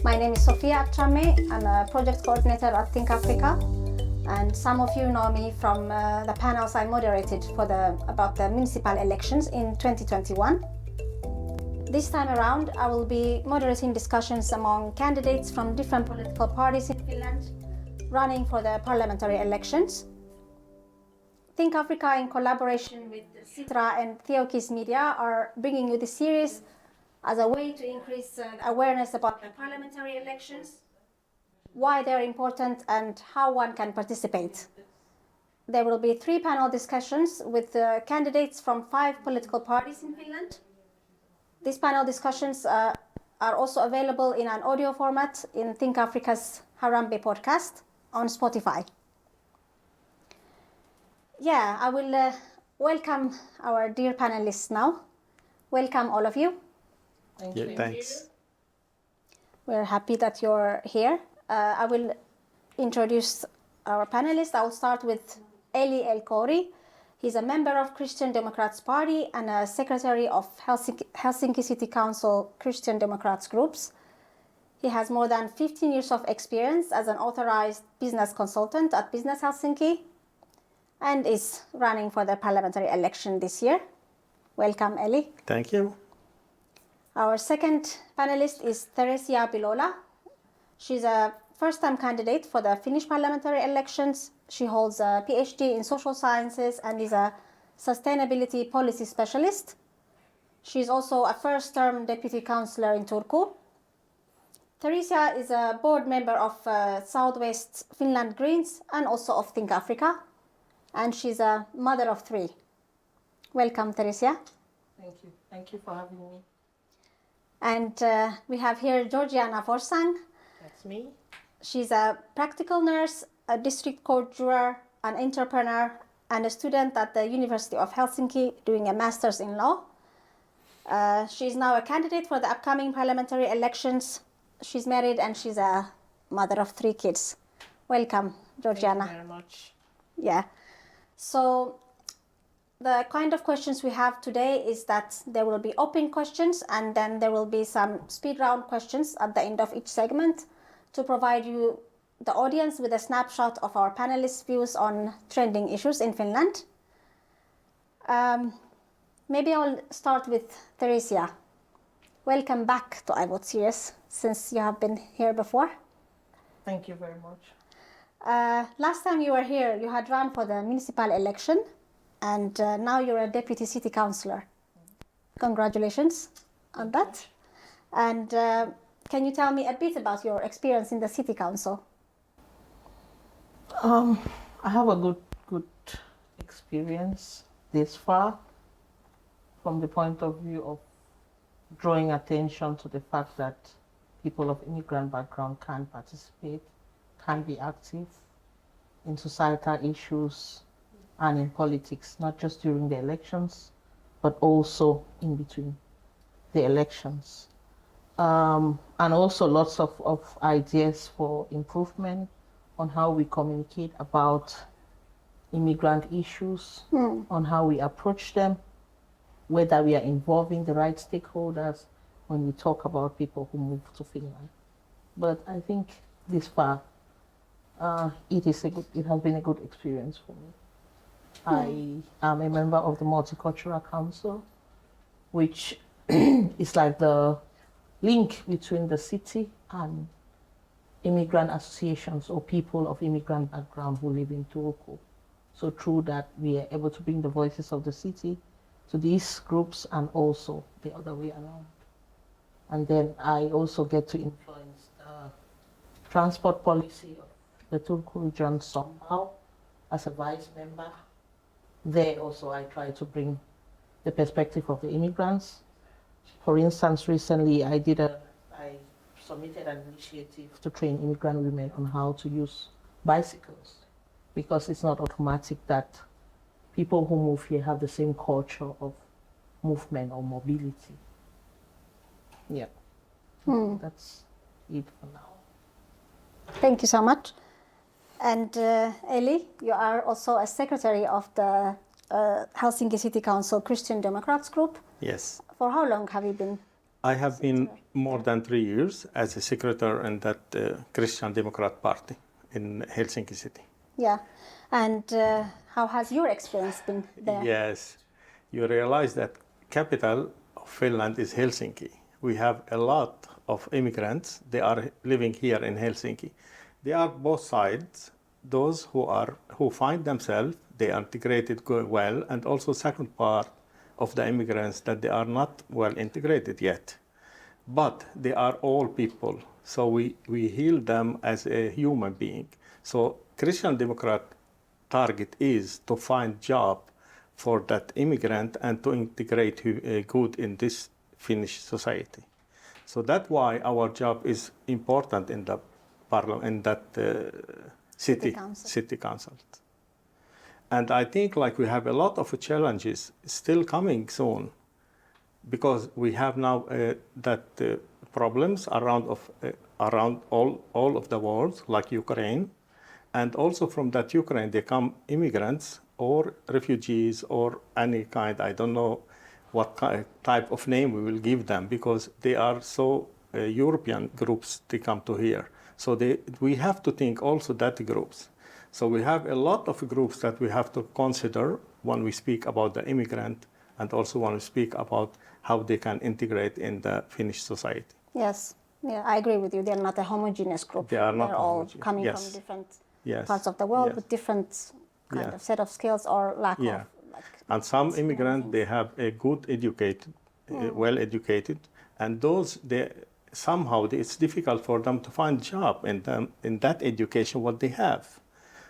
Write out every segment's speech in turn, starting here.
My name is Sofia Achame. I'm a project coordinator at Think Africa, and some of you know me from the panels I moderated about the municipal elections in 2021. This time around, I will be moderating discussions among candidates from different political parties in Finland running for the parliamentary elections. Think Africa, in collaboration with Sitra and Theokis Media, are bringing you this series as a way to increase awareness about the parliamentary elections, why they're important, and how one can participate. There will be 3 panel discussions with candidates from 5 political parties in Finland. These panel discussions are also available in an audio format in Think Africa's Harambe podcast on Spotify. Yeah, I will welcome our dear panelists now. Welcome, all of you. Thank you. Thanks. We're happy that you're here. I will introduce our panelists. I will start with Elie Al-Khouri. He's a member of Christian Democrats Party and a secretary of Helsinki City Council Christian Democrats groups. He has more than 15 years of experience as an authorized business consultant at Business Helsinki and is running for the parliamentary election this year. Welcome, Elie. Thank you. Our second panelist is Theresia Bilola. She's a first-time candidate for the Finnish parliamentary elections. She holds a PhD in social sciences and is a sustainability policy specialist. She's also a first-term deputy councillor in Turku. Theresia is a board member of Southwest Finland Greens and also of Think Africa. And she's a mother of 3. Welcome, Theresia. Thank you. Thank you for having me. And we have here Georgiana Forsang. That's me. She's a practical nurse, a district court juror, an entrepreneur, and a student at the University of Helsinki doing a master's in law. She's now a candidate for the upcoming parliamentary elections. She's married and she's a mother of 3 kids. Welcome, Georgiana. Thank you very much. Yeah. So the kind of questions we have today is that there will be open questions and then there will be some speed round questions at the end of each segment to provide you, the audience, with a snapshot of our panelists' views on trending issues in Finland. Maybe I'll start with Theresia. Welcome back to iVote series, since you have been here before. Thank you very much. Last time you were here, you had run for the municipal election, and now you're a deputy city councillor. Congratulations on that. And can you tell me a bit about your experience in the city council? I have a good experience this far, from the point of view of drawing attention to the fact that people of immigrant background can participate, can be active in societal issues and in politics, not just during the elections, but also in between the elections. And also lots of ideas for improvement on how we communicate about immigrant issues, on how we approach them, whether we are involving the right stakeholders when we talk about people who move to Finland. But I think this far, it has been a good experience for me. I am a member of the Multicultural Council, which is like the link between the city and immigrant associations or people of immigrant background who live in Turku. So through that, we are able to bring the voices of the city to these groups and also the other way around. And then I also get to influence the transport policy of the Turku region somehow as a vice member. There also I try to bring the perspective of the immigrants. For instance, recently I submitted an initiative to train immigrant women on how to use bicycles, because it's not automatic that people who move here have the same culture of movement or mobility. Yeah, that's it for now. Thank you so much. And Elie, you are also a secretary of the Helsinki City Council Christian Democrats group. Yes. For how long have you been I have been more than 3 years as a secretary in that Christian Democrat Party in Helsinki city. Yeah, and how has your experience been there? Yes, you realize that capital of Finland is Helsinki. We have a lot of immigrants. They are living here in Helsinki. They are both sides. Those who find themselves, they are integrated well, and also second part of the immigrants that they are not well integrated yet. But they are all people, so we heal them as a human being. So Christian Democrat target is to find job for that immigrant and to integrate good in this Finnish society. So that's why our job is important in the parliament, in that city council. And I think like we have a lot of challenges still coming soon, because we have now problems around all of the world, like Ukraine, and also from that Ukraine they come immigrants or refugees or any kind. I don't know what type of name we will give them, because they are so European groups they come to here. So we have to think also that groups. So we have a lot of groups that we have to consider when we speak about the immigrant, and also when we speak about how they can integrate in the Finnish society. Yes, yeah, I agree with you. They're not a homogeneous group. They are not They're all homogeneous. coming Yes. from different Yes. parts of the world Yes. with different kind Yeah. of set of skills or lack Yeah. of. Like, And some immigrants, they have a good educated, well educated, and those somehow it's difficult for them to find job in that education what they have.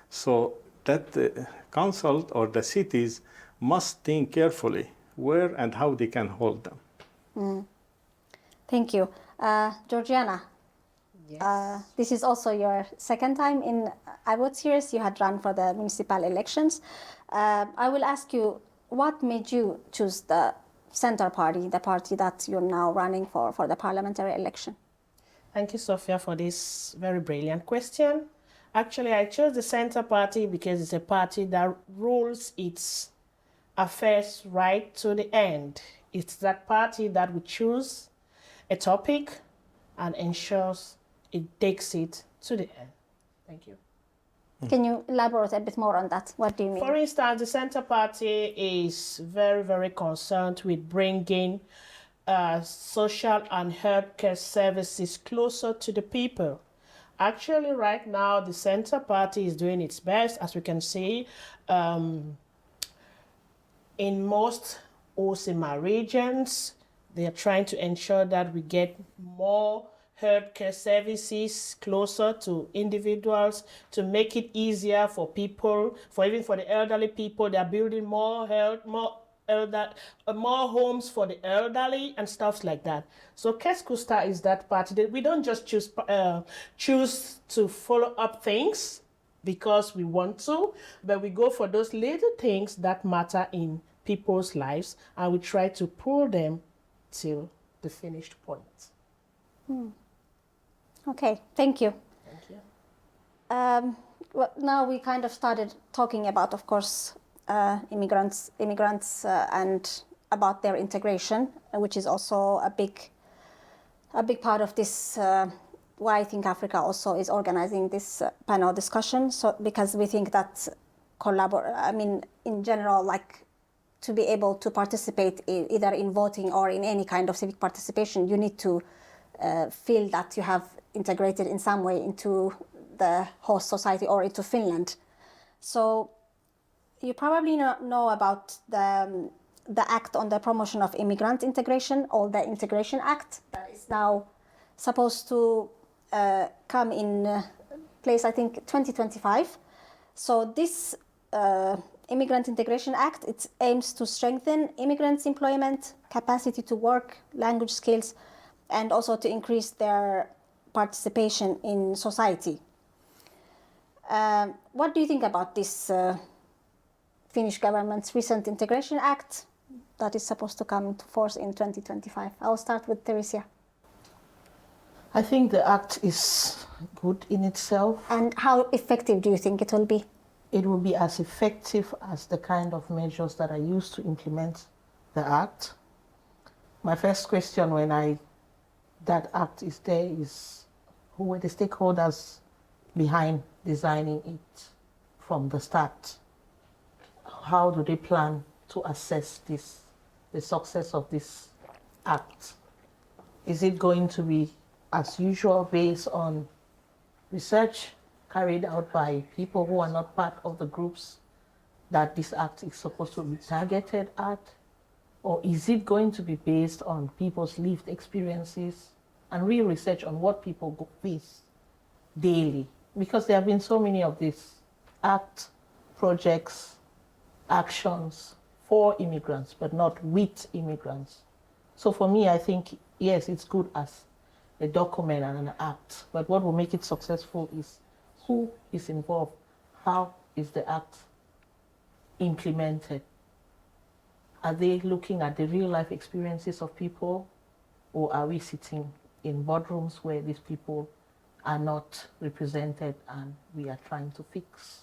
So that council or the cities must think carefully where and how they can hold them. Thank you, Georgiana. Yes. This is also your second time in iVote series. You had run for the municipal elections. I will ask you, what made you choose the Centre Party, the party that you're now running for the parliamentary election? Thank you, Sofia, for this very brilliant question. Actually, I chose the Centre Party because it's a party that rules its affairs right to the end. It's that party that will choose a topic and ensures it takes it to the end. Thank you. Can you elaborate a bit more on that? What do you mean? For instance, the Centre Party is very, very concerned with bringing social and healthcare services closer to the people. Actually, right now, the Centre Party is doing its best, as we can see, in most OSIMA regions. They are trying to ensure that we get more healthcare services closer to individuals, to make it easier for people, even for the elderly people. They are building more homes for the elderly and stuff like that. So Keskusta is that party that we don't just choose to follow up things because we want to, but we go for those little things that matter in people's lives, and we try to pull them till the finished point. Okay, thank you. Thank you. Well, now we kind of started talking about, of course, immigrants, and about their integration, which is also a big part of this. Why I think Africa also is organizing this panel discussion. So because we think that in general, like, to be able to participate either in voting or in any kind of civic participation, you need to feel that you have integrated in some way into the host society or into Finland. So you probably know about the Act on the Promotion of Immigrant Integration, or the Integration Act, that is now supposed to come in place, I think, 2025. So this Immigrant Integration Act, it aims to strengthen immigrants' employment, capacity to work, language skills, and also to increase their participation in society. What do you think about this Finnish government's recent Integration Act that is supposed to come into force in 2025? I'll start with Theresia. I think the act is good in itself. And how effective do you think it will be? It will be as effective as the kind of measures that are used to implement the act. My first question when that act is there is, who were the stakeholders behind designing it from the start? How do they plan to assess the success of this act? Is it going to be, as usual, based on research carried out by people who are not part of the groups that this act is supposed to be targeted at? Or is it going to be based on people's lived experiences and real research on what people face daily? Because there have been so many of these act projects, actions for immigrants, but not with immigrants. So for me, I think, yes, it's good as a document and an act, but what will make it successful is who is involved, how is the act implemented? Are they looking at the real life experiences of people, or are we sitting in boardrooms where these people are not represented and we are trying to fix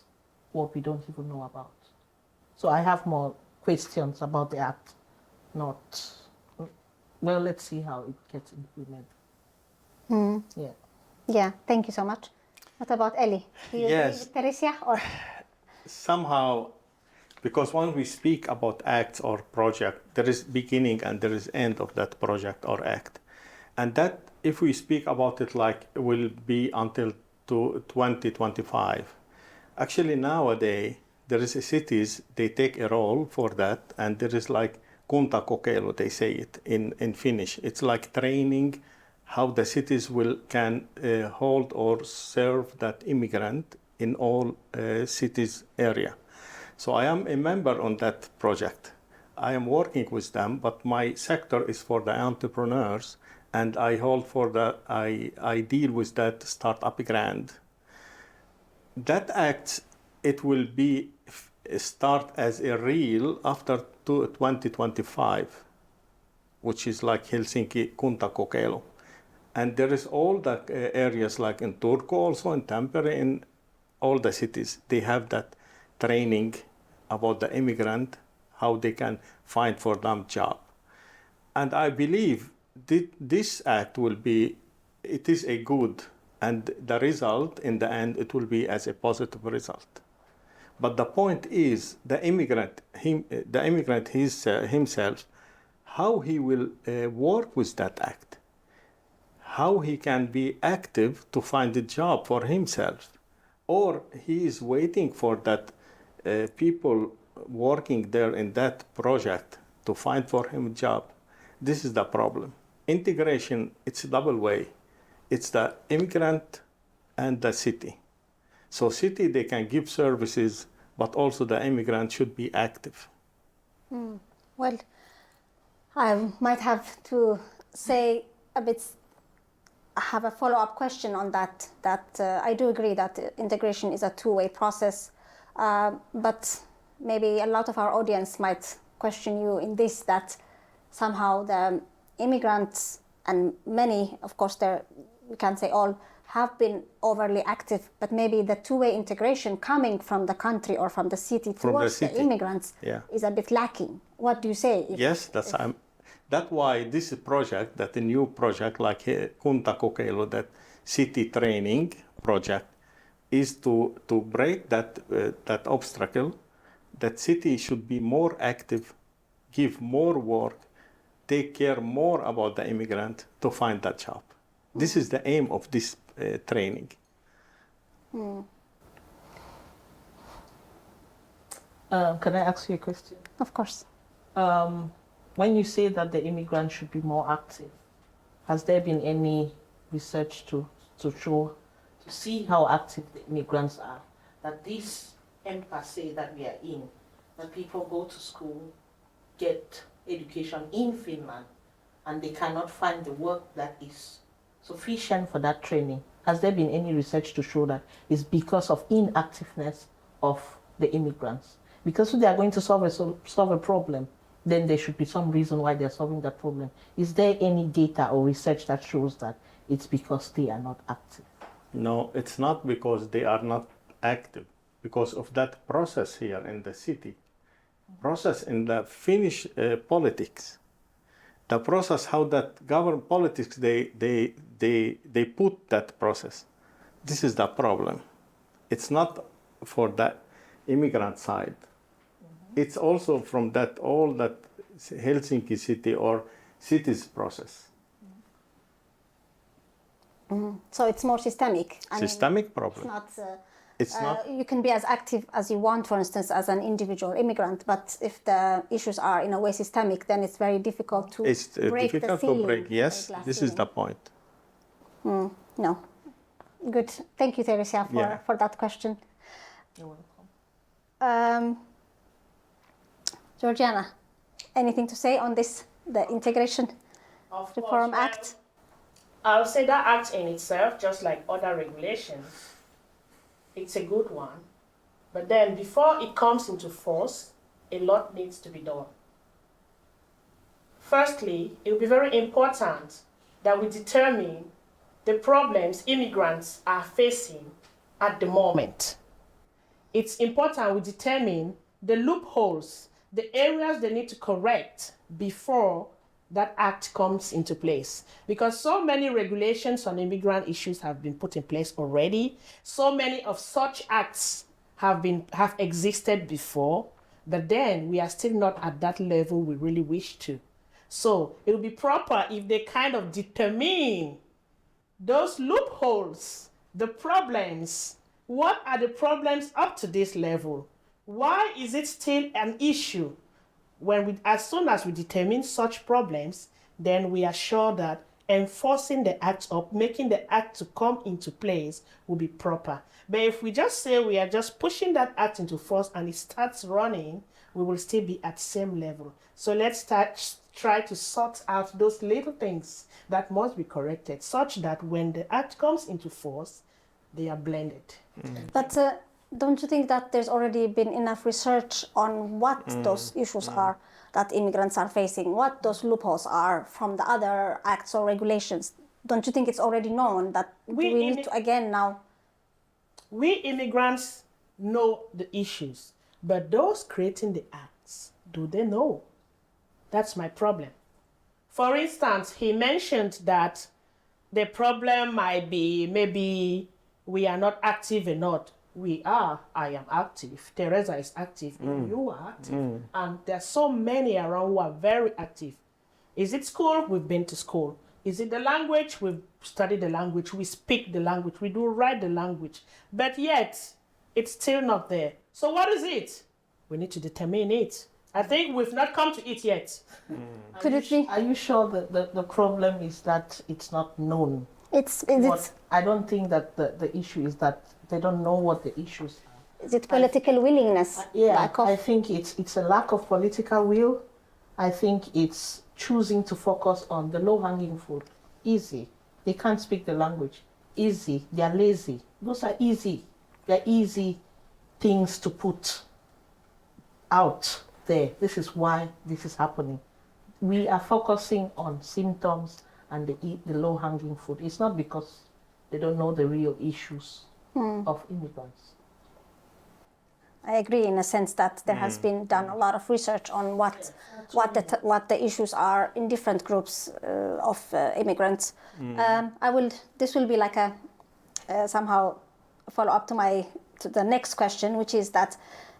what we don't even know about? So I have more questions about the act, not, well, let's see how it gets implemented. Yeah. Yeah, thank you so much. What about Elie? Do you agree with Theresia, or? Somehow, because when we speak about acts or project, there is beginning and there is end of that project or act. And that, if we speak about it like it will be until 2025, actually nowadays, there is a cities, they take a role for that, and there is like kuntakokeilu, they say it in Finnish. It's like training how the cities can hold or serve that immigrant in all cities area. So I am a member on that project. I am working with them, but my sector is for the entrepreneurs, and I hold for I deal with that startup grant. That act, it will be start as a real after 2025, which is like Helsinki kuntakokeilu. And there is all the areas like in Turku, also in Tampere, in all the cities, they have that training about the immigrant, how they can find for them job. And I believe this act will be, it is a good, and the result in the end, it will be as a positive result. But the point is, the immigrant himself, how he will work with that act, how he can be active to find a job for himself, or he is waiting for that people working there in that project to find for him a job. This is the problem. Integration, it's a double way. It's the immigrant and the city. So city, they can give services, but also the immigrant should be active. Well, I might have to say a bit, have a follow-up question on that. I do agree that integration is a two-way process, but maybe a lot of our audience might question you in this, that somehow the immigrants, and many, of course, we can't say all, have been overly active, but maybe the two-way integration coming from the country or from the city towards the immigrants is a bit lacking. What do you say? Yes, that's why this project, that the new project like kuntakokeilu, that city training project, is to break that obstacle. That city should be more active, give more work, take care more about the immigrant to find that job. This is the aim of this training. Can I ask you a question? Of course. When you say that the immigrant should be more active, has there been any research to see how active the immigrants are? That this impasse that we are in, that people go to school, get education in Finland, and they cannot find the work that is sufficient for that training. Has there been any research to show that it's because of inactiveness of the immigrants? Because if they are going to solve a problem, then there should be some reason why they're solving that problem. Is there any data or research that shows that it's because they are not active? No, it's not because they are not active, because of that process here in the city, process in the Finnish politics. the process, how that government politics, they put that process. This is the problem. It's not for the immigrant side. It's also from that all that Helsinki city or cities process. So it's more systemic. Systemic problem. It's not. You can be as active as you want, for instance, as an individual immigrant. But if the issues are in a way systemic, then it's very difficult to break the ceiling. Yes, this is the point. No. Good. Thank you, Theresia, for that question. You're welcome. Georgiana, anything to say on this, the Integration Reform Act? I'll say that act in itself, just like other regulations, it's a good one. But then before it comes into force, a lot needs to be done. Firstly, it will be very important that we determine the problems immigrants are facing at the moment. It's important we determine the loopholes, the areas they need to correct before that act comes into place. Because so many regulations on immigrant issues have been put in place already. So many of such acts have existed before, but then we are still not at that level we really wish to. So it will be proper if they kind of determine those loopholes, the problems. What are the problems up to this level? Why is it still an issue? As soon as we determine such problems, then we are sure that enforcing the act making the act to come into place will be proper. But if we just say we are just pushing that act into force and it starts running, we will still be at the same level. So let's try to sort out those little things that must be corrected, such that when the act comes into force, they are blended. But don't you think that there's already been enough research on what those issues are that immigrants are facing, what those loopholes are from the other acts or regulations? Don't you think it's already known that we need to again now? We immigrants know the issues, but those creating the acts, do they know? That's my problem. For instance, he mentioned that the problem might be maybe we are not active enough. We are. I am active. Theresia is active. You are active. And there's so many around who are very active. Is it school? We've been to school. Is it the language? We've studied the language. We speak the language. We do write the language. But yet, it's still not there. So what is it? We need to determine it. I think we've not come to it yet. Could it be? Are you sure that the problem is that it's not known? I don't think that the issue is that they don't know what the issues are. Is it political willingness? I think it's a lack of political will. I think it's choosing to focus on the low-hanging fruit. Easy. They can't speak the language. Easy. They're lazy. Those are easy. They're easy things to put out there. This is why this is happening. We are focusing on symptoms and the low-hanging fruit. It's not because they don't know the real issues of immigrants. I agree in a sense that there has been done a lot of research on what the issues are in different groups of immigrants. This will be like a somehow follow up to the next question, which is that,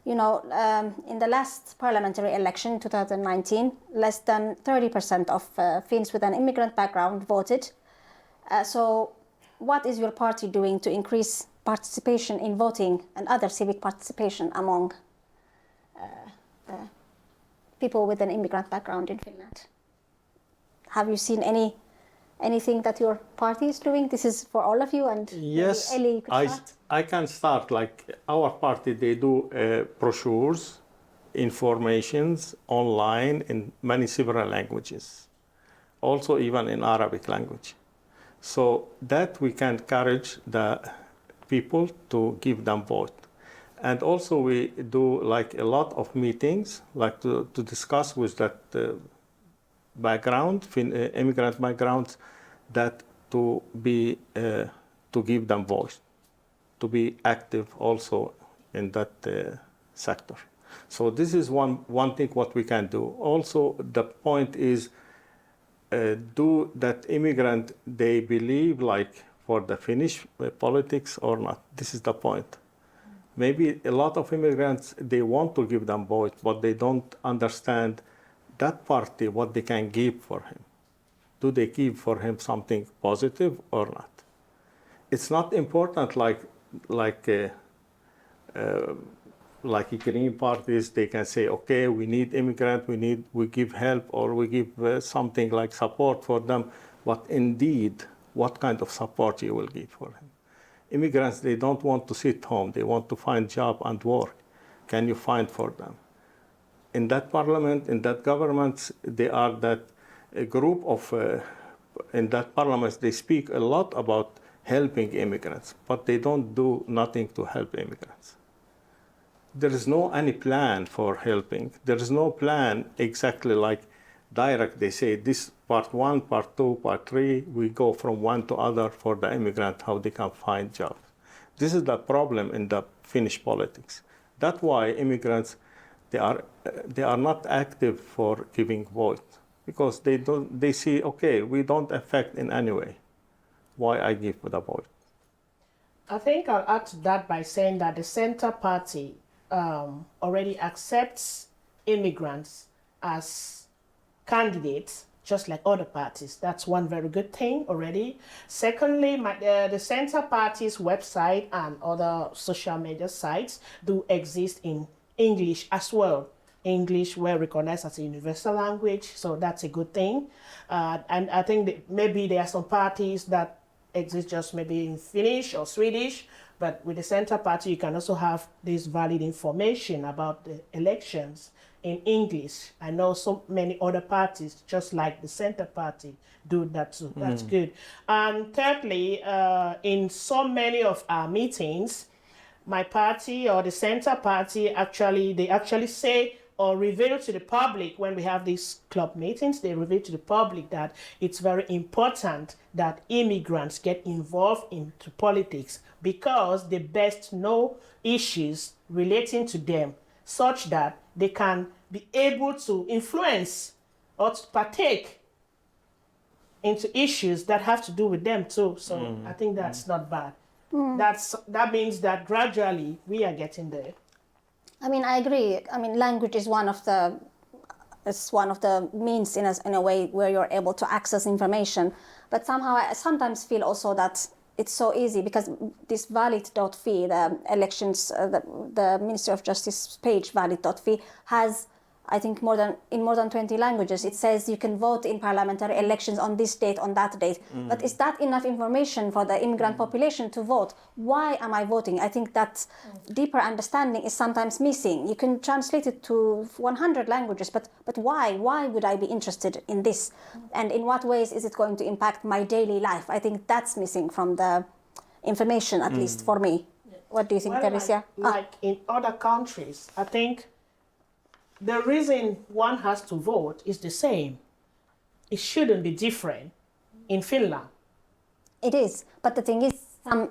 in the last parliamentary election, 2019, less than 30% of Finns with an immigrant background voted. So what is your party doing to increase participation in voting and other civic participation among people with an immigrant background in Finland? Have you seen anything that your party is doing? This is for all of you, and yes, Elie, you could start. I can start. Like our party, they do brochures, informations online in several languages, also even in Arabic language. So that we can encourage the people to give them vote. And also we do like a lot of meetings, like to discuss with that background, immigrant backgrounds, that to give them voice, to be active also in that sector. So this is one thing what we can do. Also the point is do that immigrant, they believe like for the Finnish politics or not? This is the point. Maybe a lot of immigrants, they want to give them voice, but they don't understand that party, what they can give for him. Do they give for him something positive or not? It's not important like green parties, they can say, okay, we need immigrant, we give help or we give something like support for them, but indeed, what kind of support you will give for him? Immigrants, they don't want to sit home, they want to find job and work. Can you find for them? In that parliament, in that government, they are that a group of, in that parliament, they speak a lot about helping immigrants, but they don't do nothing to help immigrants. There is no any plan for helping. There is no plan exactly like direct. They say this part 1, part 2, part 3, we go from one to other for the immigrant, how they can find jobs. This is the problem in the Finnish politics. That's why immigrants, they are not active for giving vote because they see, okay, we don't affect in any way. Why I give the vote? I think I'll add to that by saying that the Centre Party already accepts immigrants as candidates, just like other parties. That's one very good thing already. Secondly, the Centre Party's website and other social media sites do exist in English as well. English well recognized as a universal language, so that's a good thing. And I think that maybe there are some parties that exist just maybe in Finnish or Swedish, but with the Centre Party, you can also have this valid information about the elections in English. I know so many other parties, just like the Centre Party, do that too. That's good. And thirdly, in so many of our meetings, my party or the Centre Party they actually say or reveal to the public when we have these club meetings, they reveal to the public that it's very important that immigrants get involved into politics because they best know issues relating to them such that they can be able to influence or to partake into issues that have to do with them too. So I think that's not bad. That means that gradually we are getting there. I mean, I agree. I mean, language is one of the means in a way where you're able to access information. But somehow I sometimes feel also that it's so easy because this valid.fi, the elections, the Ministry of Justice page, valid.fi, has, I think, more than 20 languages. It says you can vote in parliamentary elections on this date, on that date. But is that enough information for the immigrant population to vote? Why am I voting? I think that deeper understanding is sometimes missing. You can translate it to 100 languages, but why? Why would I be interested in this? And in what ways is it going to impact my daily life? I think that's missing from the information, at least for me. What do you think, Theresia? Like in other countries, I think the reason one has to vote is the same. It shouldn't be different in Finland. It is, but the thing is, some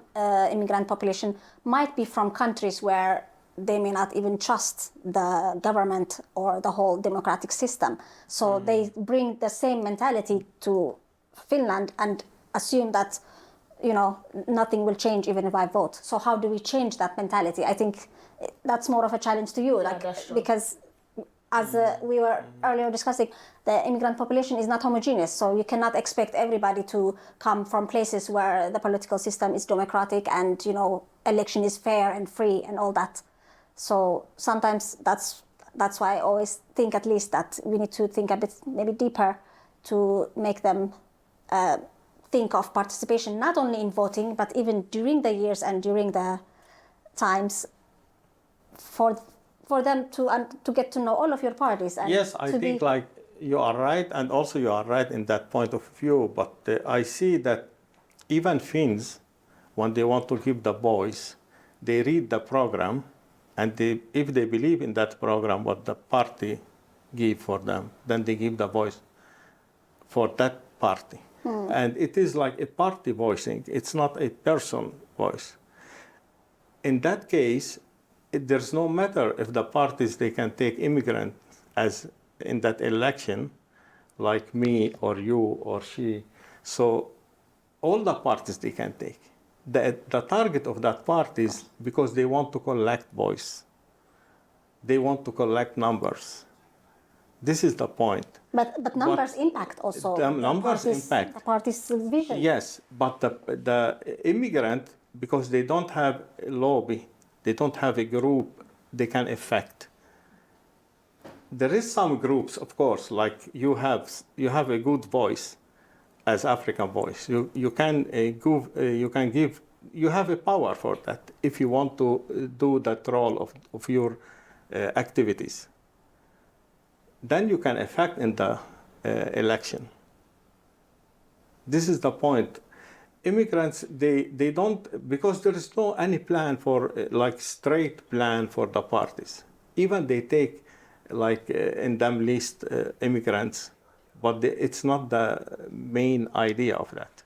immigrant population might be from countries where they may not even trust the government or the whole democratic system. So they bring the same mentality to Finland and assume that, nothing will change even if I vote. So how do we change that mentality? I think that's more of a challenge to you, because as we were earlier discussing, the immigrant population is not homogeneous, so you cannot expect everybody to come from places where the political system is democratic and, election is fair and free and all that. So sometimes that's why I always think at least that we need to think a bit maybe deeper to make them think of participation, not only in voting, but even during the years and during the times for them to get to know all of your parties. And yes, I think like you are right, and also you are right in that point of view. But I see that even Finns, when they want to give the voice, they read the program, and if they believe in that program, what the party give for them, then they give the voice for that party. And it is like a party voicing. It's not a person voice. In that case, there's no matter if the parties, they can take immigrants as in that election, like me or you or she. So all the parties they can take. The target of that party is because they want to collect voice. They want to collect numbers. This is the point. But numbers impact also. The numbers impact. The party's vision. Yes, but the immigrant, because they don't have a lobby, they don't have a group they can affect. There is some groups, of course, like you have a good voice as African voice. You can give, you have a power for that if you want to do that role of your activities. Then you can affect in the election. This is the point. Immigrants, they don't, because there is no any plan for, like straight plan for the parties. Even they take, like in them list immigrants, but it's not the main idea of that.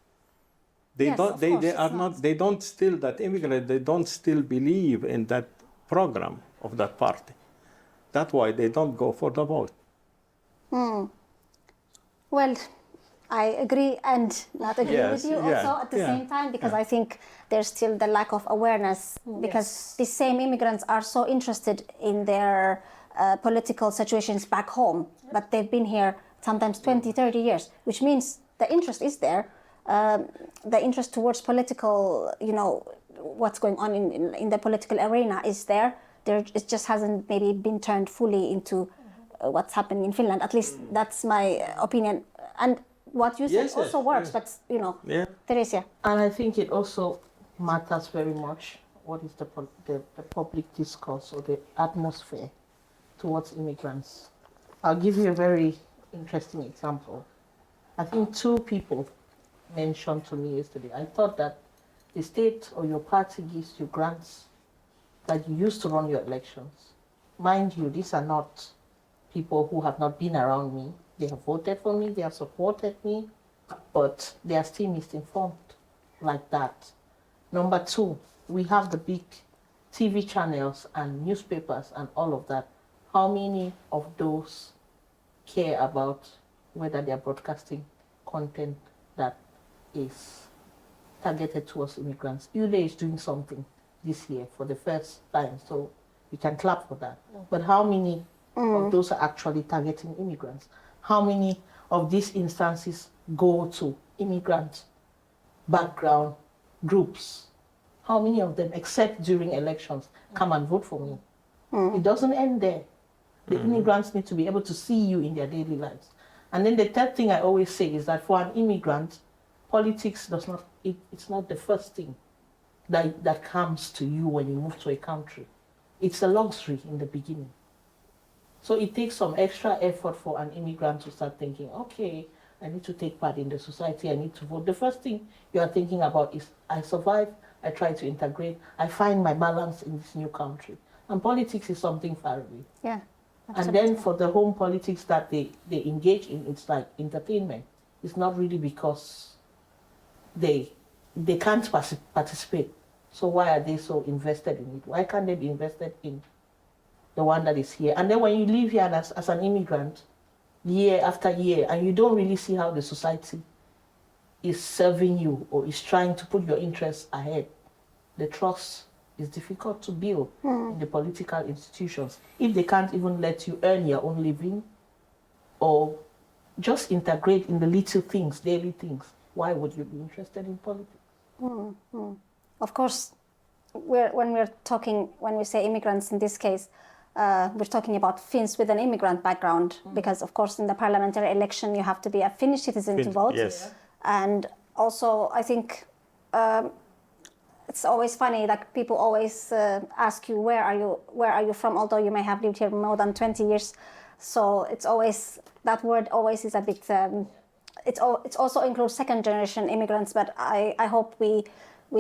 They don't still, that immigrant, they don't still believe in that program of that party. That's why they don't go for the vote. Well, I agree and not agree with you also at the same time, because I think there's still the lack of awareness, because these same immigrants are so interested in their political situations back home, but they've been here sometimes 20, 30 years, which means the interest is there. The interest towards political, what's going on in the political arena is there. It just hasn't maybe been turned fully into what's happening in Finland. At least that's my opinion. And what you said also works, but Theresia. And I think it also matters very much what is the public discourse or the atmosphere towards immigrants. I'll give you a very interesting example. I think two people mentioned to me yesterday. I thought that the state or your party gives you grants that you use to run your elections. Mind you, these are not people who have not been around me. They have voted for me, they have supported me, but they are still misinformed like that. Number two, we have the big TV channels and newspapers and all of that. How many of those care about whether they are broadcasting content that is targeted towards immigrants? ULA is doing something this year for the first time, so we can clap for that. But how many of those are actually targeting immigrants? How many of these instances go to immigrant background groups? How many of them, except during elections, come and vote for me? It doesn't end there. The immigrants need to be able to see you in their daily lives. And then the third thing I always say is that for an immigrant, politics it's not the first thing that comes to you when you move to a country. It's a luxury in the beginning. So it takes some extra effort for an immigrant to start thinking, okay, I need to take part in the society, I need to vote. The first thing you are thinking about is, I survive, I try to integrate, I find my balance in this new country. And politics is something far away. Yeah. Absolutely. And then for the home politics that they engage in, it's like entertainment. It's not really because they can't participate. So why are they so invested in it? Why can't they be invested in the one that is here? And then when you live here as an immigrant, year after year, and you don't really see how the society is serving you or is trying to put your interests ahead, the trust is difficult to build in the political institutions if they can't even let you earn your own living or just integrate in the little things, daily things. Why would you be interested in politics? Of course, when we say immigrants in this case, we're talking about Finns with an immigrant background, because of course in the parliamentary election you have to be a Finnish citizen to vote. Yes. And also I think it's always funny, like people always ask you, where are you from, although you may have lived here more than 20 years. So it's always, that word always is a bit, it's also includes second generation immigrants, but I hope we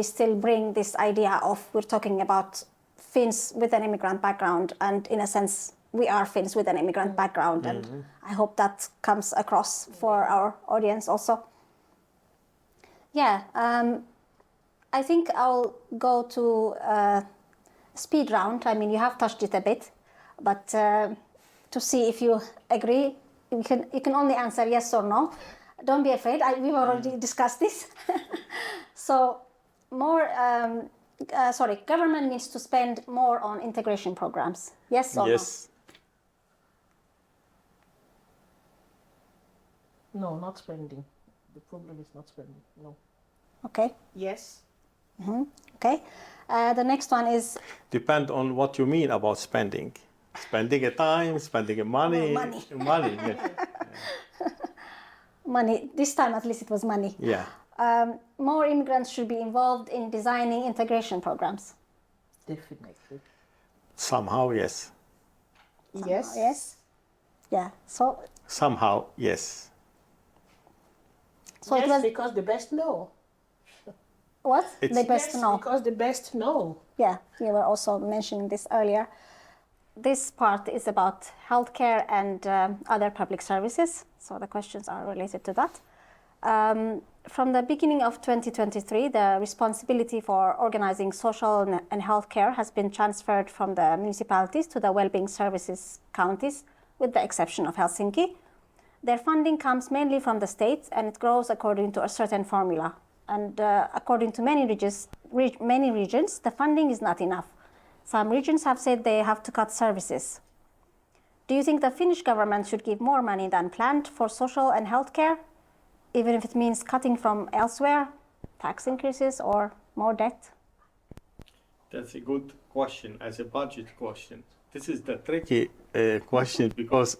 still bring this idea of, we're talking about Finns with an immigrant background, and in a sense we are Finns with an immigrant background, and I hope that comes across for our audience also. Yeah, I think I'll go to speed round. I mean, you have touched it a bit, but to see if you agree you can only answer yes or no. Don't be afraid. We've already discussed this. So government needs to spend more on integration programs. Yes or Yes. No, not spending. The problem is not spending. No. no? Okay. Yes. Okay. The next one is Depend on what you mean about spending. Spending a time, spending a money. Money. Money, yes. money. This time at least it was money. Yeah. More immigrants should be involved in designing integration programs. Definitely. Somehow, yes. Yes. Yes. Yeah. So Somehow, yes. it Yes, was because the best know. what? It's- The best Yes, know. because the best know. Yeah, you were also mentioning this earlier. This part is about healthcare and other public services, so the questions are related to that. From the beginning of 2023, the responsibility for organizing social and healthcare has been transferred from the municipalities to the well-being services counties, with the exception of Helsinki. Their funding comes mainly from the states, and it grows according to a certain formula. And according to many regions, the funding is not enough. Some regions have said they have to cut services. Do you think the Finnish government should give more money than planned for social and healthcare, even if it means cutting from elsewhere, tax increases or more debt? That's a good question as a budget question. This is the tricky question because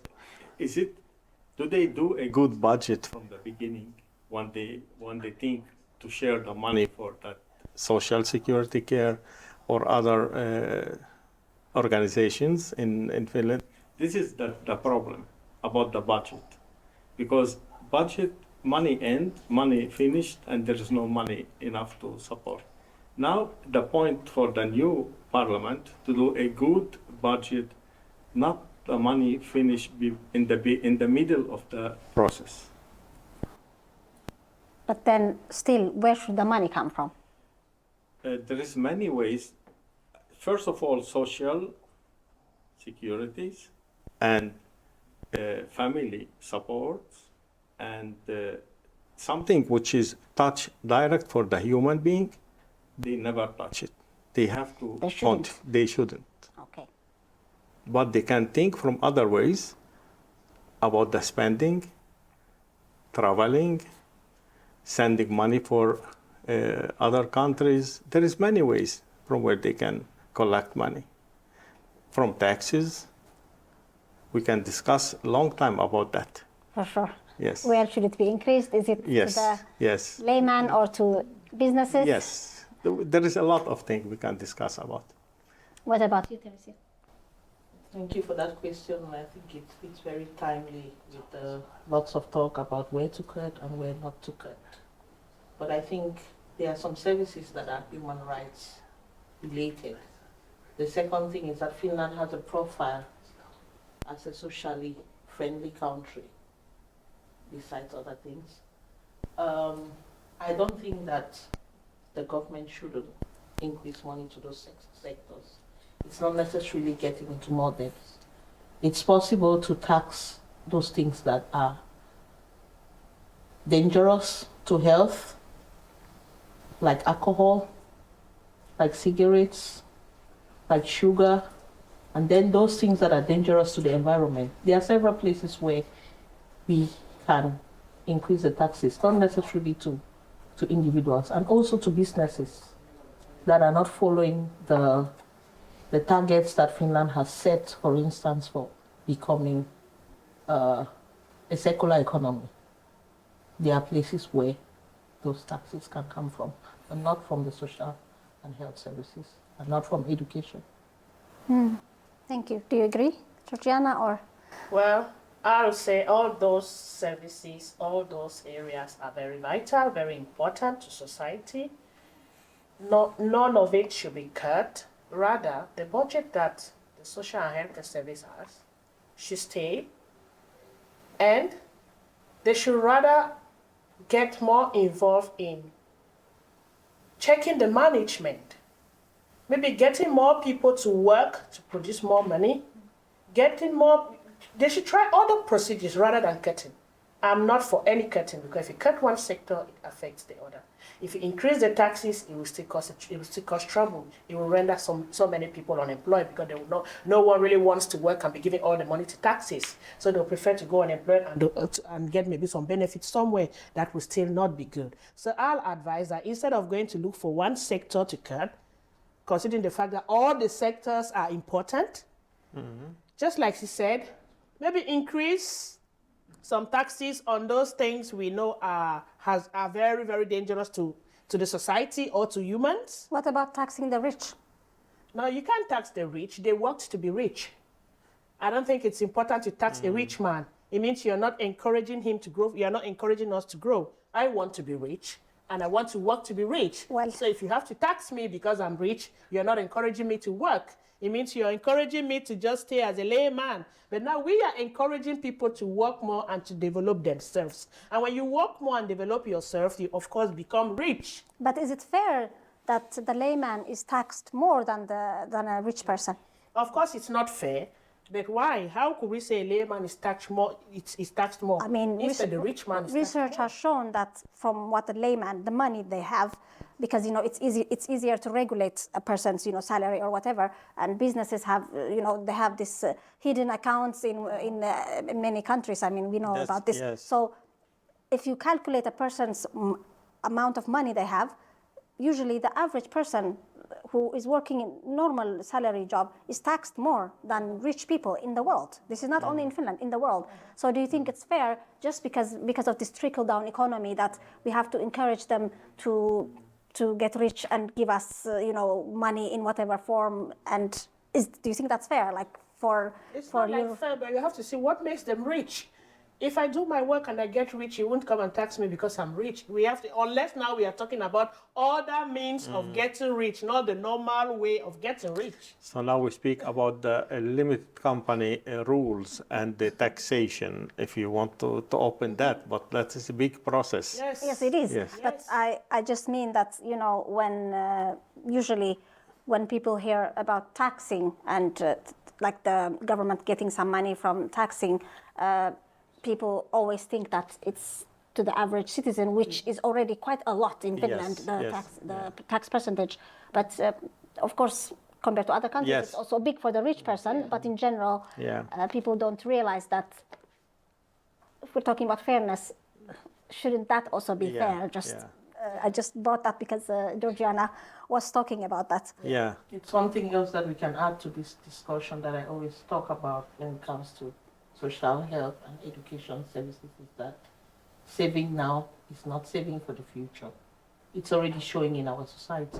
do they do a good budget from the beginning when they think to share the money for that social security care or other organizations in Finland? This is the problem about the budget, because budget money money finished, and there is no money enough to support. Now the point for the new parliament to do a good budget, not the money finished in the middle of the process. But then still, where should the money come from? There is many ways. First of all, social securities and family support, and something which is touch direct for the human being, they never touch it. They have to. They shouldn't. They shouldn't. Okay. But they can think from other ways about the spending, traveling, sending money for other countries. There is many ways from where they can collect money. From taxes, we can discuss a long time about that. For sure. Yes. Where should it be increased? Is it Yes. to the Yes. layman or to businesses? Yes. There is a lot of things we can discuss about. What about you, Theresia? Thank you for that question. I think it's very timely with lots of talk about where to cut and where not to cut. But I think there are some services that are human rights related. The second thing is that Finland has a profile as a socially friendly country, besides other things. I don't think that the government shouldn't increase money to those sectors. It's not necessarily getting into more debt. It's possible to tax those things that are dangerous to health, like alcohol, like cigarettes, like sugar, and then those things that are dangerous to the environment. There are several places where we can increase the taxes, not necessarily to individuals, and also to businesses that are not following the targets that Finland has set, for instance, for becoming a secular economy. There are places where those taxes can come from, and not from the social and health services, and not from education. Thank you. Do you agree, Georgiana, or? Well, I would say all those services, all those areas are very vital, very important to society. None of it should be cut. Rather, the budget that the social and health service has should stay, and they should rather get more involved in checking the management. Maybe getting more people to work to produce more money, getting more They should try other procedures rather than cutting. I'm not for any cutting because if you cut one sector, it affects the other. If you increase the taxes, it will still cause trouble. It will render so many people unemployed because no one really wants to work and be giving all the money to taxes. So they'll prefer to go unemployed and get maybe some benefits somewhere that will still not be good. So I'll advise that instead of going to look for one sector to cut, considering the fact that all the sectors are important, just like she said, maybe increase some taxes on those things we know are very, very dangerous to the society or to humans. What about taxing the rich? No, you can't tax the rich. They worked to be rich. I don't think it's important to tax a rich man. It means you're not encouraging him to grow. You're not encouraging us to grow. I want to be rich, and I want to work to be rich. Well, so if you have to tax me because I'm rich, you're not encouraging me to work. It means you're encouraging me to just stay as a layman. But now we are encouraging people to work more and to develop themselves. And when you work more and develop yourself, you of course become rich. But is it fair that the layman is taxed more than a rich person? Of course, it's not fair. But why? How could we say a layman is taxed more? It's taxed more. I mean, instead the rich man is research taxed more. has shown that from what the layman, the money they have, because it's easier to regulate a person's salary or whatever, and businesses have they have this hidden accounts in many countries. I mean, we know about this. Yes. So if you calculate a person's amount of money they have, usually the average person who is working in normal salary job is taxed more than rich people in the world. This is not only in Finland, in the world. So do you think it's fair just because of this trickle-down economy that we have to encourage them to get rich and give us money in whatever form? And do you think that's fair? Like it's not like fair, but you have to see what makes them rich. If I do my work and I get rich, you won't come and tax me because I'm rich. We have to, unless now we are talking about other means of getting rich, not the normal way of getting rich. So now we speak about the limited company rules and the taxation, if you want to open that, but that is a big process. Yes, it is. Yes. But I just mean that, when usually when people hear about taxing and like the government getting some money from taxing, people always think that it's to the average citizen, which is already quite a lot in Finland, tax percentage. But of course, compared to other countries, it's also big for the rich person. But in general, people don't realize that if we're talking about fairness, shouldn't that also be fair? I just brought that because Georgiana was talking about that. Yeah. It's something else that we can add to this discussion that I always talk about when it comes to social health and education services is that saving now is not saving for the future. It's already showing in our society.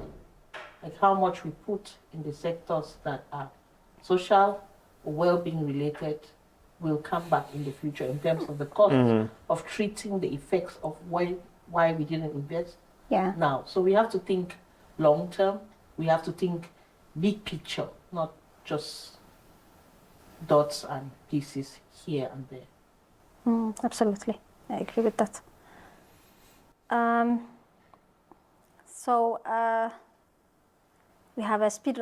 Like how much we put in the sectors that are social or well-being related will come back in the future in terms of the cost of treating the effects of why we didn't invest now. So we have to think long-term. We have to think big picture, not just dots and pieces here and there. Absolutely, I agree with that. So we have a speed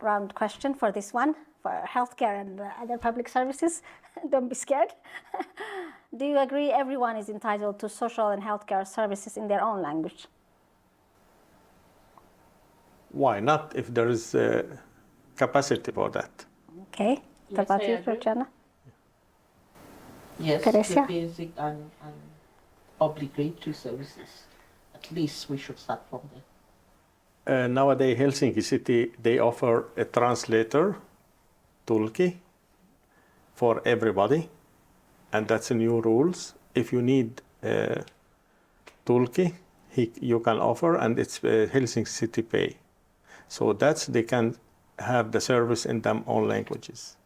round question for this one, for healthcare and other public services. Don't be scared. Do you agree everyone is entitled to social and healthcare services in their own language? Why not, if there is capacity for that? Okay. What about you, Georgiana? Yes, Theresia? the basic and obligatory services. At least we should start from there. Nowadays, Helsinki City, they offer a translator, tulki, for everybody. And that's the new rules. If you need tulki, you can offer, and it's Helsinki City pay. So they can have the service in their own languages.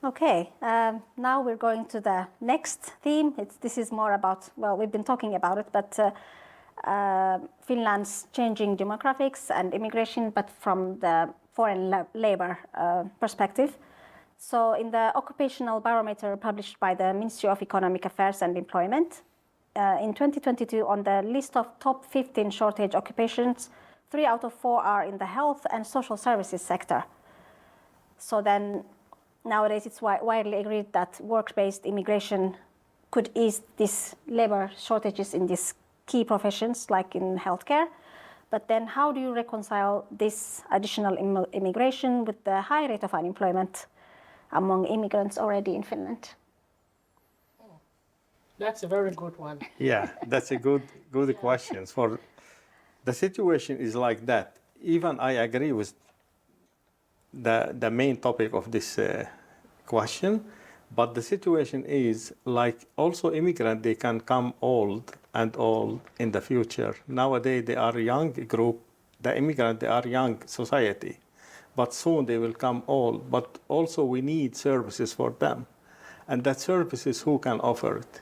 Okay, now we're going to the next theme. This is more about, well, we've been talking about it, but Finland's changing demographics and immigration, but from the foreign labor perspective. So in the occupational barometer published by the Ministry of Economic Affairs and Employment, in 2022, on the list of top 15 shortage occupations, 3 out of 4 are in the health and social services sector. So then nowadays it's widely agreed that work-based immigration could ease these labor shortages in these key professions like in healthcare. But then how do you reconcile this additional immigration with the high rate of unemployment among immigrants already in Finland? That's a very good one. Yeah, that's a good question. For the situation is like that. Even I agree with the main topic of this question, but the situation is like also immigrant, they can come old in the future. Nowadays they are young group, the immigrant, they are young society, but soon they will come old. But also we need services for them, and that services, who can offer it?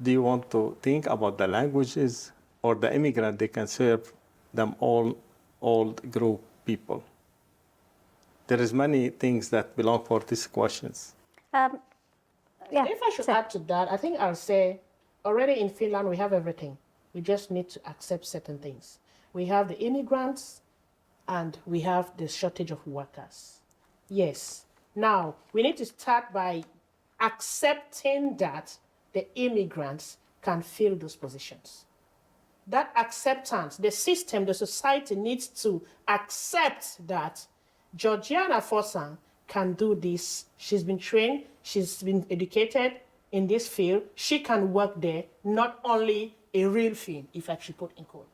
Do you want to think about the languages or the immigrant, they can serve them all old group people? There is many things that belong for these questions. Yeah. If I should add to that, I think I'll say already in Finland we have everything. We just need to accept certain things. We have the immigrants and we have the shortage of workers. Yes. Now, we need to start by accepting that the immigrants can fill those positions. That acceptance, the system, the society needs to accept that Georgiana Forsang can do this. She's been trained, she's been educated in this field. She can work there, not only a real thing, if I should put in quote.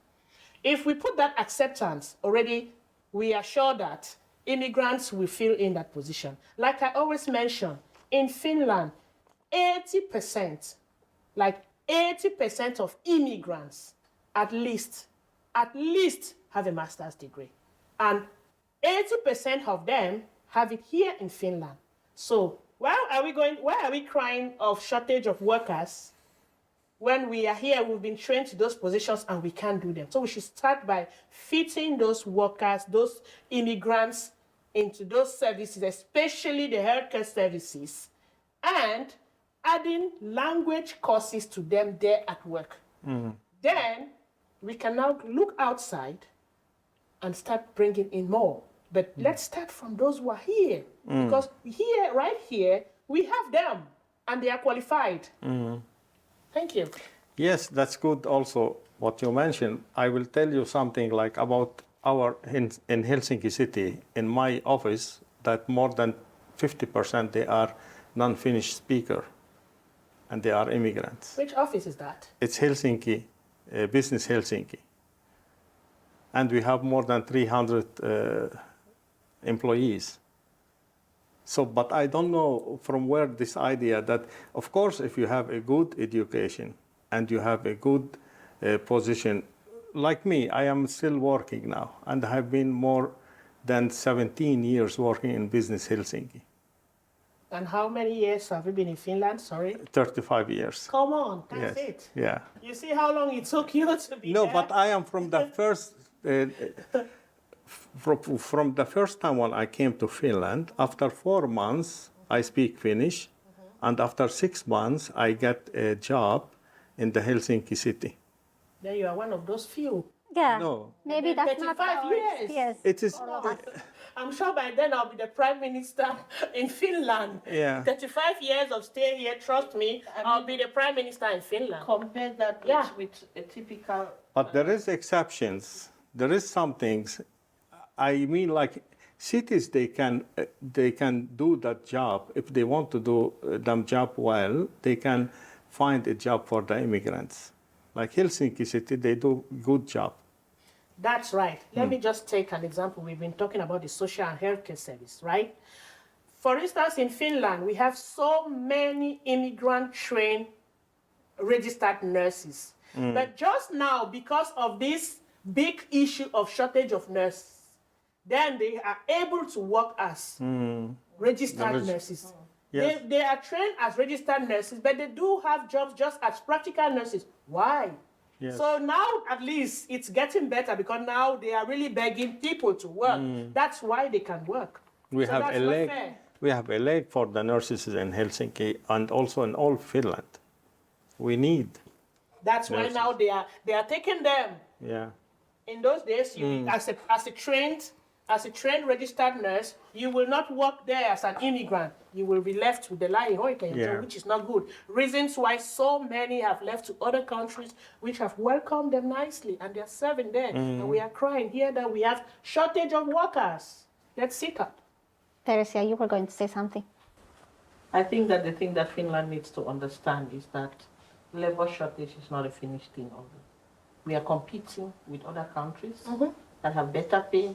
If we put that acceptance already, we are sure that immigrants will fill in that position. Like I always mention, in Finland, 80% of immigrants at least have a master's degree. And 80% of them have it here in Finland. So why are we crying of shortage of workers when we are here, we've been trained to those positions and we can't do them? So we should start by fitting those workers, those immigrants into those services, especially the healthcare services, and adding language courses to them there at work. Then we can now look outside and start bringing in more. But let's start from those who are here. Because here, right here, we have them and they are qualified. Thank you. Yes, that's good also what you mentioned. I will tell you something like about in Helsinki city, in my office, that more than 50% they are non-Finnish speaker and they are immigrants. Which office is that? It's Helsinki, Business Helsinki. And we have more than 300 employees. So, but I don't know from where this idea that, of course, if you have a good education and you have a good position, like me, I am still working now, and I have been more than 17 years working in Business Helsinki. And how many years have you been in Finland? Sorry? 35 years. Come on, that's Yes. it. Yeah. You see how long it took you to be No, there? but I am from the first, from the first time when I came to Finland. After 4 months, I speak Finnish, and after 6 months, I get a job in the Helsinki city. Then you are one of those few. Yeah. No. Maybe And then that's not 35 ours. years. Yes. It is. I'm sure by then I'll be the prime minister in Finland. Yeah. 35 years of staying here, trust me, I'll be the prime minister in Finland. Compare that with a typical... But there is exceptions. There is some things. I mean, like cities, they can do that job if they want to do them job well. They can find a job for the immigrants. Like Helsinki city, they do good job. That's right. Let me just take an example. We've been talking about the social and healthcare service, right? For instance, in Finland, we have so many immigrant-trained registered nurses. But just now, because of this big issue of shortage of nurses, then they are able to work as registered nurses. Yes. They are trained as registered nurses, but they do have jobs just as practical nurses. Why? Yes. So now at least it's getting better because now they are really begging people to work. That's why they can work. We So have that's a not leg. fair. We have a leg for the nurses in Helsinki and also in all Finland. We need. That's why Nurses. now they are taking them. Yeah. In those days, you as a trained as a trained registered nurse, you will not work there as an immigrant. You will be left with the lie, which is not good. Reasons why so many have left to other countries which have welcomed them nicely and they're serving there. And we are crying here that we have shortage of workers. Let's sit up. Theresia, you were going to say something. I think that the thing that Finland needs to understand is that labor shortage is not a Finnish thing only. We are competing with other countries that have better pay,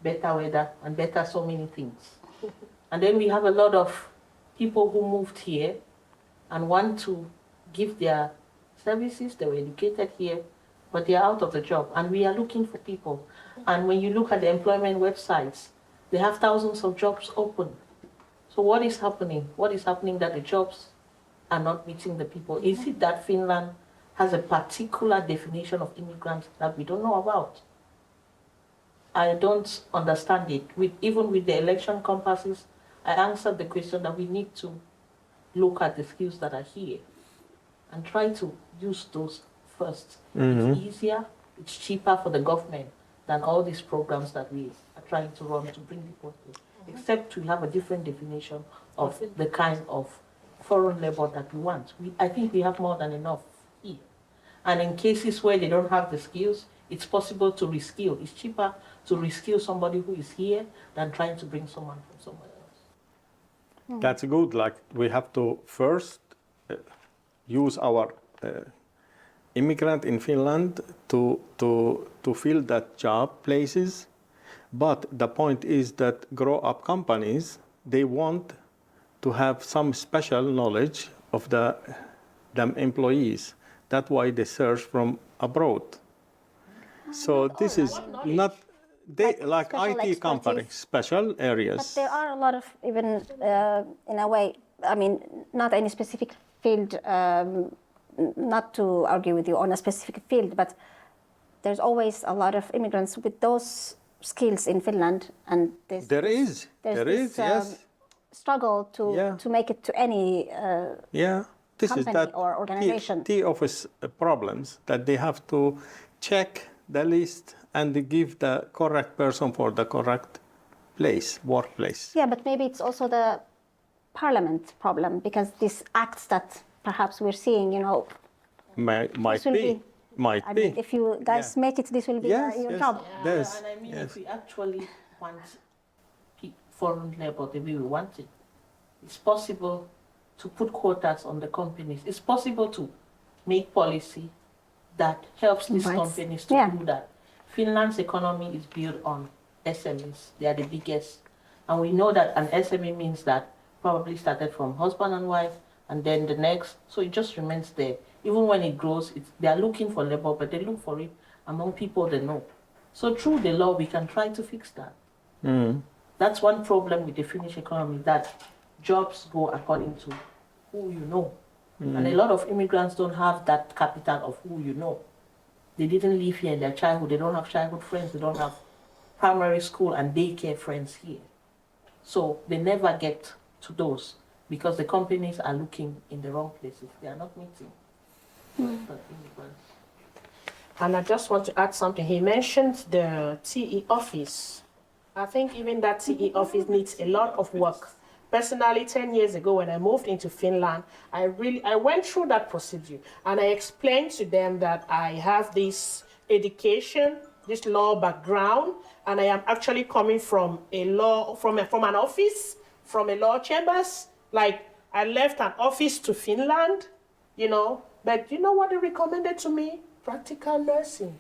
better weather, and better so many things. And then we have a lot of people who moved here and want to give their services. They were educated here, but they are out of the job. And we are looking for people. And when you look at the employment websites, they have thousands of jobs open. So what is happening? What is happening that the jobs are not meeting the people? Is it that Finland has a particular definition of immigrants that we don't know about? I don't understand it. Even with the election compasses, I answered the question that we need to look at the skills that are here and try to use those first. It's easier, it's cheaper for the government than all these programs that we are trying to run to bring people here. Except we have a different definition of the kind of foreign labor that we want. I think we have more than enough here. And in cases where they don't have the skills, it's possible to reskill. It's cheaper to reskill somebody who is here than trying to bring someone from somewhere else. That's good. Like, we have to first use our immigrant in Finland to fill that job places. But the point is that grow-up companies, they want to have some special knowledge of them employees. That's why they search from abroad. So this is not like IT companies, special areas. But there are a lot of, even in a way, I mean, not any specific field, not to argue with you on a specific field, but there's always a lot of immigrants with those skills in Finland, and there is yes, struggle to make it to any this company is that or organization. T-office problems that they have to check the list and give the correct person for the correct workplace. Yeah, but maybe it's also the parliament problem, because these acts that perhaps we're seeing, might be. I mean, if you guys make it, this will be your job. Yes. And I mean, if we actually want foreign labor the way we want it, it's possible to put quotas on the companies. It's possible to make policy that helps these companies to do that. Finland's economy is built on SMEs. They are the biggest. And we know that an SME means that probably started from husband and wife, and then the next. So it just remains there. Even when it grows, they are looking for labor, but they look for it among people they know. So through the law, we can try to fix that. That's one problem with the Finnish economy, that jobs go according to who you know. And a lot of immigrants don't have that capital of who you know. They didn't live here in their childhood. They don't have childhood friends. They don't have primary school and daycare friends here. So they never get to those because the companies are looking in the wrong places. They are not meeting. And I just want to add something. He mentioned the TE office. I think even that TE office needs a lot of work. Personally, 10 years ago when I moved into Finland, I went through that procedure and I explained to them that I have this education, this law background, and I am actually coming from an office, from a law chambers. Like, I left an office to Finland, but you know what they recommended to me? Practical nursing.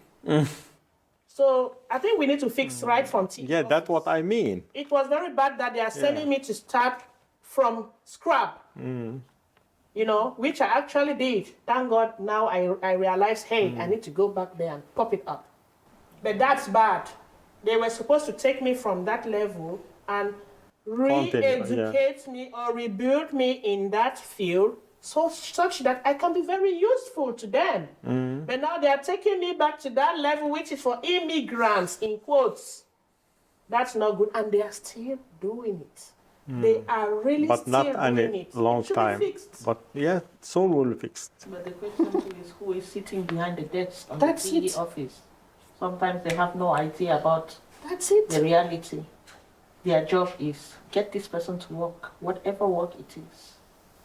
So I think we need to fix right from TE. Yeah, that's what I mean. It was very bad that they are sending me to start from scrap, which I actually did. Thank God now I realize, hey, I need to go back there and pop it up. But that's bad. They were supposed to take me from that level and re-educate me or rebuild me in that field such that I can be very useful to them. But now they are taking me back to that level, which is for immigrants, in quotes. That's not good. And they are still doing it. They are really but still not doing any it. long It should time. be fixed. But yeah, soon will be fixed. But the question too is who is sitting behind the desk on the TE office. Sometimes they have no idea about That's it. The reality. Their job is get this person to work, whatever work it is.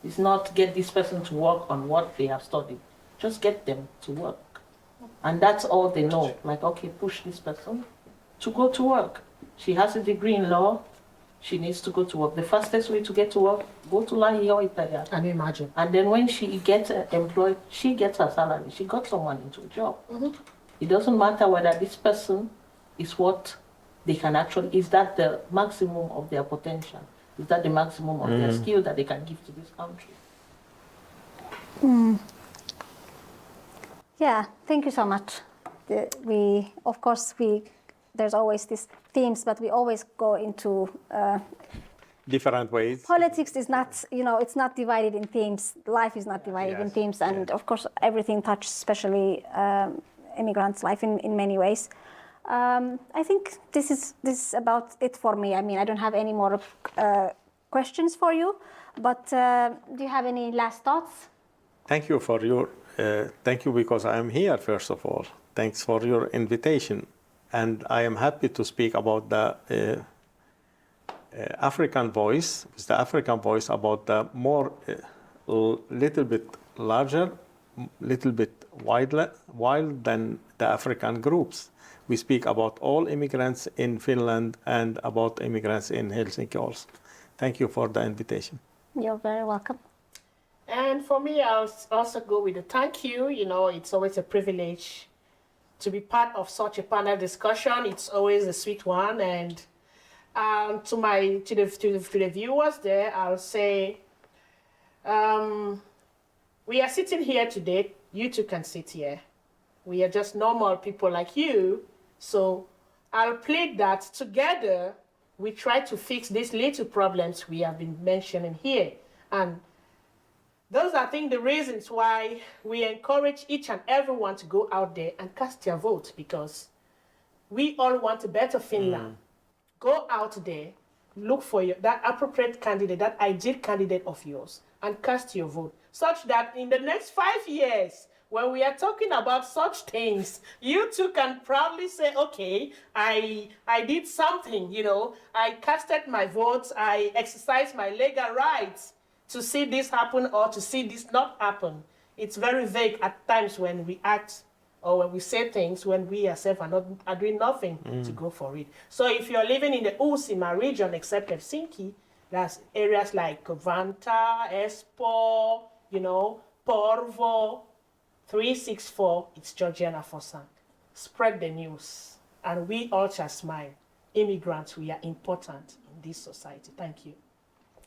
It's not get this person to work on what they have studied. Just get them to work. And that's all they know. Like, okay, push this person to go to work. She has a degree in law. She needs to go to work. The fastest way to get to work, go to Lahi or Italia. Can you imagine? And then when she gets employed, she gets her salary. She got someone into a job. It doesn't matter whether this person is what they can actually, is that the maximum of their potential? Is that the maximum of their skill that they can give to this country? Yeah, thank you so much. There's always these themes, but we always go into different ways. Politics is not, it's not divided in themes. Life is not divided in themes, and of course, everything touches, especially immigrants' life in many ways. I think this is about it for me. I mean, I don't have any more questions for you, but do you have any last thoughts? Thank you for your, thank you because I am here, first of all. Thanks for your invitation. And I am happy to speak about the African voice, with the African voice about the more, little bit larger, little bit wild than the African groups. We speak about all immigrants in Finland and about immigrants in Helsinki also. Thank you for the invitation. You're very welcome. And for me, I'll also go with a thank you. It's always a privilege to be part of such a panel discussion. It's always a sweet one. And to the viewers there, I'll say, we are sitting here today. You too can sit here. We are just normal people like you. So I'll plead that together we try to fix these little problems we have been mentioning here. And those are, I think, the reasons why we encourage each and everyone to go out there and cast your vote, because we all want a better Finland. Go out there, look for that appropriate candidate, that ideal candidate of yours, and cast your vote, such that in the next 5 years, when we are talking about such things, you too can proudly say, okay, I did something, I casted my votes, I exercised my legal rights to see this happen or to see this not happen. It's very vague at times when we act or when we say things when we ourselves are doing nothing to go for it. So if you're living in the Uusimaa region, except Helsinki, there's areas like Vanta, Espoo, Porvoo, 364, it's Georgiana Forsang. Spread the news, and we all shall smile. Immigrants, we are important in this society. Thank you.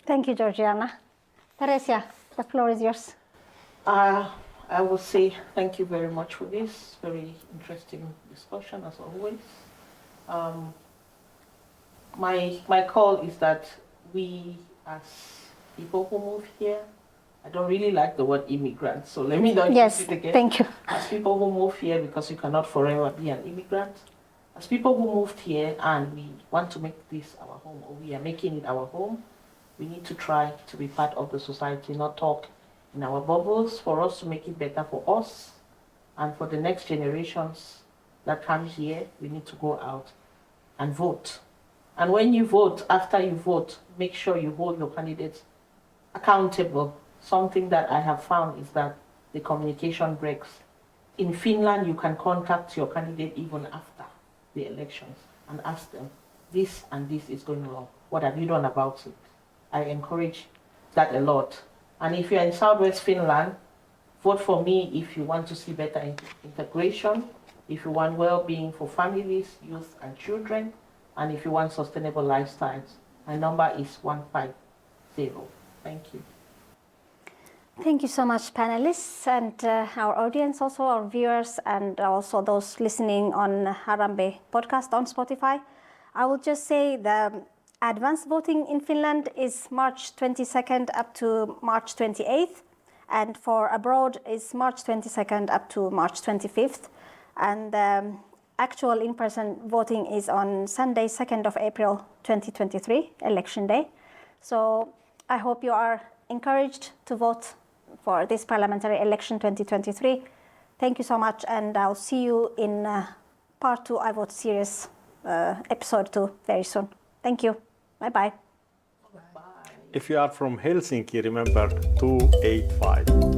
Thank you, Georgiana. Theresia, the floor is yours. I will say thank you very much for this very interesting discussion, as always. My call is that we, as people who move here, I don't really like the word immigrant, so let me not use it again. Thank you. As people who move here, because you cannot forever be an immigrant, as people who moved here and we want to make this our home, or we are making it our home, we need to try to be part of the society, not talk in our bubbles, for us to make it better for us and for the next generations that come here. We need to go out and vote. And when you vote, after you vote, make sure you hold your candidates accountable. Something that I have found is that the communication breaks. In Finland, you can contact your candidate even after the elections and ask them, this and this is going wrong. What have you done about it? I encourage that a lot. And if you're in Southwest Finland, vote for me if you want to see better integration, if you want well-being for families, youth and children, and if you want sustainable lifestyles. My number is 150. Thank you. Thank you so much, panelists, and our audience, also our viewers, and also those listening on Harambe podcast on Spotify. I will just say the advance voting in Finland is March 22nd up to March 28th, and for abroad is March 22nd up to March 25th. And actual in-person voting is on Sunday, 2nd of April 2023, election day. So I hope you are encouraged to vote for this parliamentary election 2023. Thank you so much, and I'll see you in part 2 iVote series episode 2 very soon. Thank you. Bye-bye. If you are from Helsinki, remember 285.